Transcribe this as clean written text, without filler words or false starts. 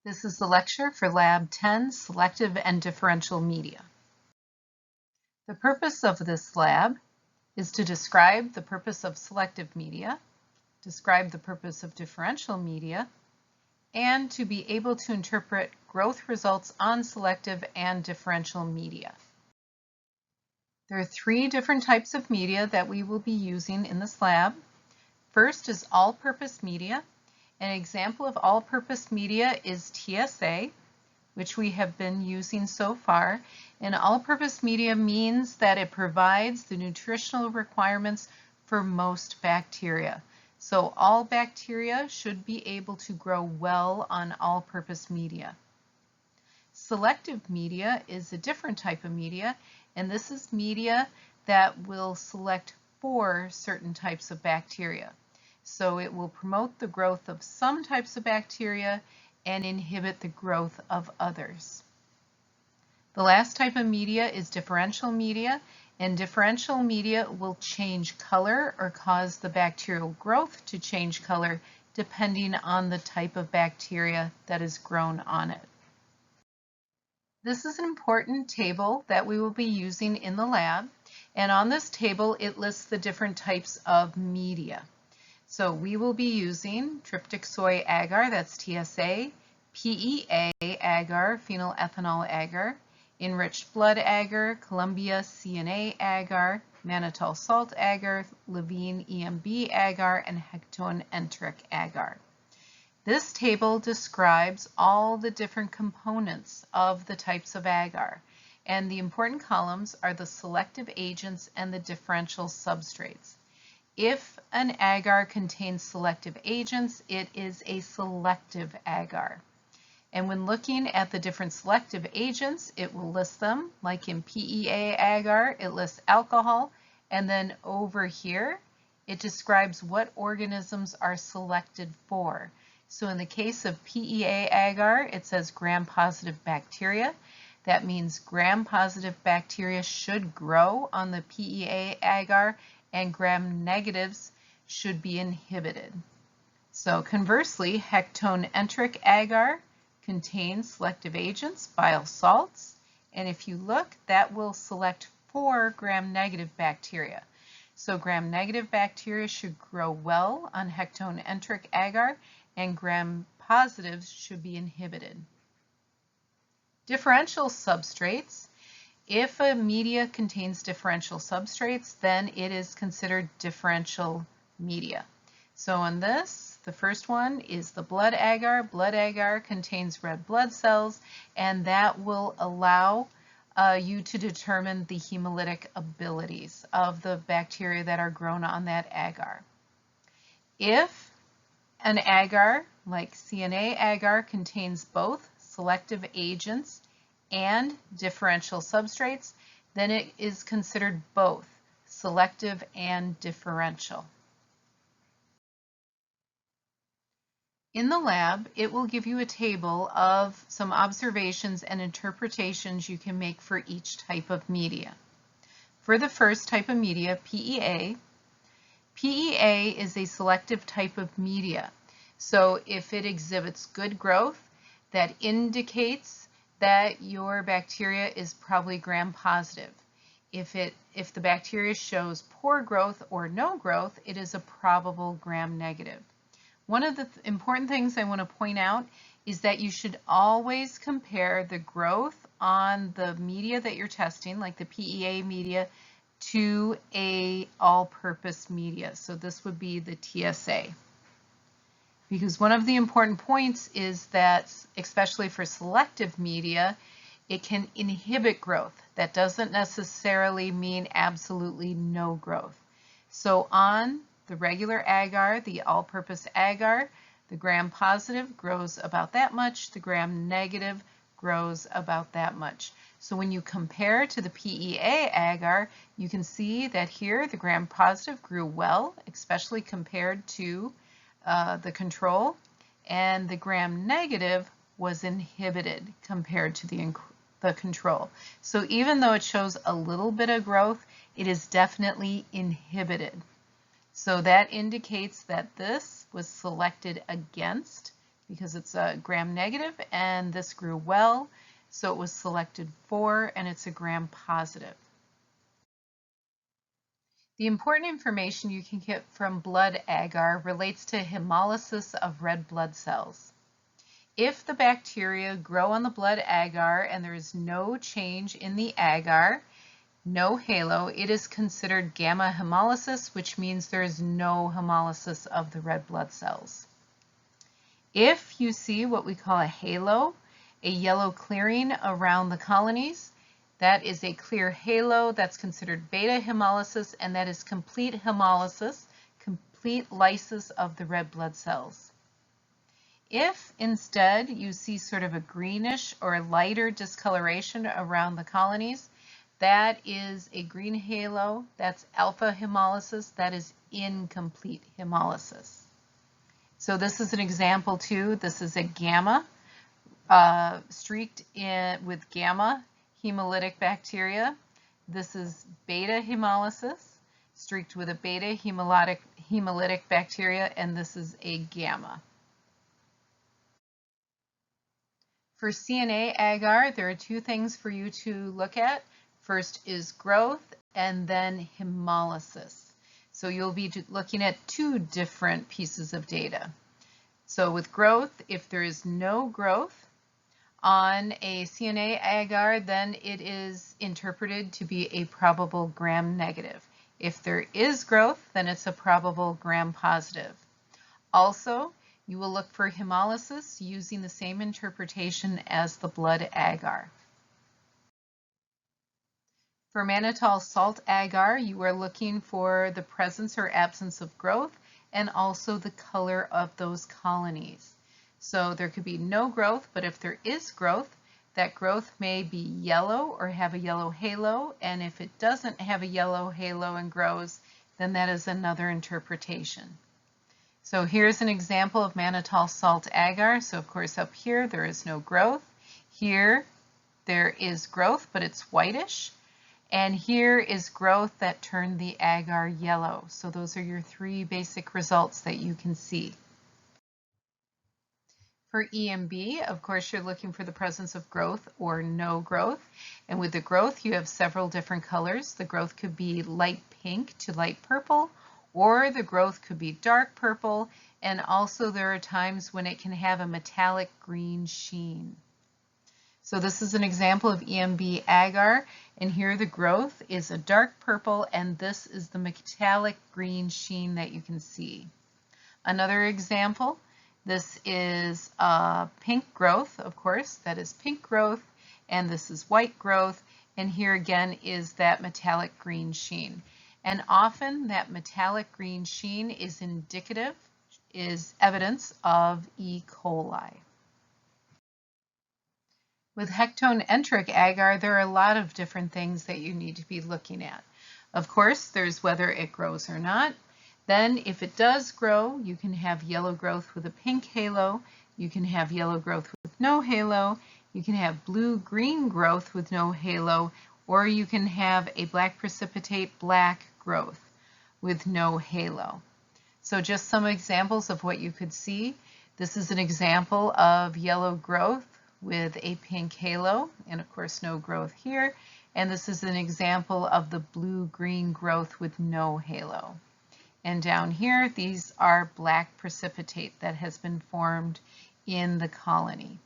This is the lecture for Lab 10, Selective and Differential Media. The purpose of this lab is to describe the purpose of selective media, describe the purpose of differential media, and to be able to interpret growth results on selective and differential media. There are three different types of media that we will be using in this lab. First is all-purpose media. An example of all-purpose media is TSA, which we have been using so far. And all-purpose media means that it provides the nutritional requirements for most bacteria. So all bacteria should be able to grow well on all-purpose media. Selective media is a different type of media, and this is media that will select for certain types of bacteria. So it will promote the growth of some types of bacteria and inhibit the growth of others. The last type of media is differential media, and differential media will change color or cause the bacterial growth to change color depending on the type of bacteria that is grown on it. This is an important table that we will be using in the lab, and on this table it lists the different types of media. So we will be using tryptic soy agar, that's TSA, PEA agar, phenylethanol agar, enriched blood agar, Columbia CNA agar, Mannitol salt agar, Levine EMB agar, and Hektoen Enteric agar. This table describes all the different components of the types of agar, and the important columns are the selective agents and the differential substrates. If an agar contains selective agents, it is a selective agar. And when looking at the different selective agents, it will list them, like in PEA agar, it lists alcohol, and then over here, it describes what organisms are selected for. So in the case of PEA agar, it says gram-positive bacteria. That means gram-positive bacteria should grow on the PEA agar, and gram-negatives should be inhibited. So conversely, Hektoen Enteric agar contains selective agents, bile salts, and if you look, that will select for gram-negative bacteria. So gram-negative bacteria should grow well on Hektoen Enteric agar, and gram-positives should be inhibited. Differential substrates. If a media contains differential substrates, then it is considered differential media. So on this, the first one is the blood agar. Blood agar contains red blood cells, and that will allow you to determine the hemolytic abilities of the bacteria that are grown on that agar. If an agar, like CNA agar, contains both selective agents and differential substrates, then it is considered both selective and differential. In the lab, it will give you a table of some observations and interpretations you can make for each type of media. For the first type of media, PEA, PEA is a selective type of media. So if it exhibits good growth, that indicates that your bacteria is probably gram-positive. If the bacteria shows poor growth or no growth, it is a probable gram-negative. One of the important things I want to point out is that you should always compare the growth on the media that you're testing, like the PEA media, to a all-purpose media. So this would be the TSA. Because one of the important points is that, especially for selective media, it can inhibit growth. That doesn't necessarily mean absolutely no growth. So on the regular agar, the all-purpose agar, the gram-positive grows about that much, the gram-negative grows about that much. So when you compare to the PEA agar, you can see that here the gram-positive grew well, especially compared to the control, and the gram-negative was inhibited compared to the control. So even though it shows a little bit of growth, it is definitely inhibited. So that indicates that this was selected against because it's a gram-negative, and this grew well, so it was selected for, and it's a gram-positive. The important information you can get from blood agar relates to hemolysis of red blood cells. If the bacteria grow on the blood agar and there is no change in the agar, no halo, it is considered gamma hemolysis, which means there is no hemolysis of the red blood cells. If you see what we call a halo, a yellow clearing around the colonies, that is a clear halo. That's considered beta hemolysis, and that is complete hemolysis, complete lysis of the red blood cells. If instead you see sort of a greenish or lighter discoloration around the colonies, that is a green halo. That's alpha hemolysis. That is incomplete hemolysis. So this is an example too. This is a gamma streaked in with gamma hemolytic bacteria. This is beta hemolysis streaked with a beta hemolytic bacteria, and this is a gamma. For CNA agar, there are two things for you to look at. First is growth, and then hemolysis. So you'll be looking at two different pieces of data. So with growth, if there is no growth on a CNA agar, then it is interpreted to be a probable gram-negative. If there is growth, then it's a probable gram-positive. Also, you will look for hemolysis using the same interpretation as the blood agar. For mannitol salt agar, you are looking for the presence or absence of growth and also the color of those colonies. So there could be no growth, but if there is growth, that growth may be yellow or have a yellow halo, and if it doesn't have a yellow halo and grows, then that is another interpretation. So here's an example of mannitol salt agar. So of course up here there is no growth. Here there is growth, but it's whitish. And here is growth that turned the agar yellow. So those are your three basic results that you can see. For EMB, of course, you're looking for the presence of growth or no growth. And with the growth, you have several different colors. The growth could be light pink to light purple, or the growth could be dark purple. And also there are times when it can have a metallic green sheen. So this is an example of EMB agar, and here the growth is a dark purple, and this is the metallic green sheen that you can see. Another example, this is pink growth, of course, that is pink growth, and this is white growth, and here again is that metallic green sheen. And often that metallic green sheen is indicative, is evidence of E. coli. With Hektoen Enteric agar, there are a lot of different things that you need to be looking at. Of course, there's whether it grows or not. Then, if it does grow, you can have yellow growth with a pink halo. You can have yellow growth with no halo. You can have blue-green growth with no halo, or you can have a black precipitate black growth with no halo. So just some examples of what you could see. This is an example of yellow growth with a pink halo, and of course no growth here. And this is an example of the blue-green growth with no halo. And down here, these are black precipitate that has been formed in the colony.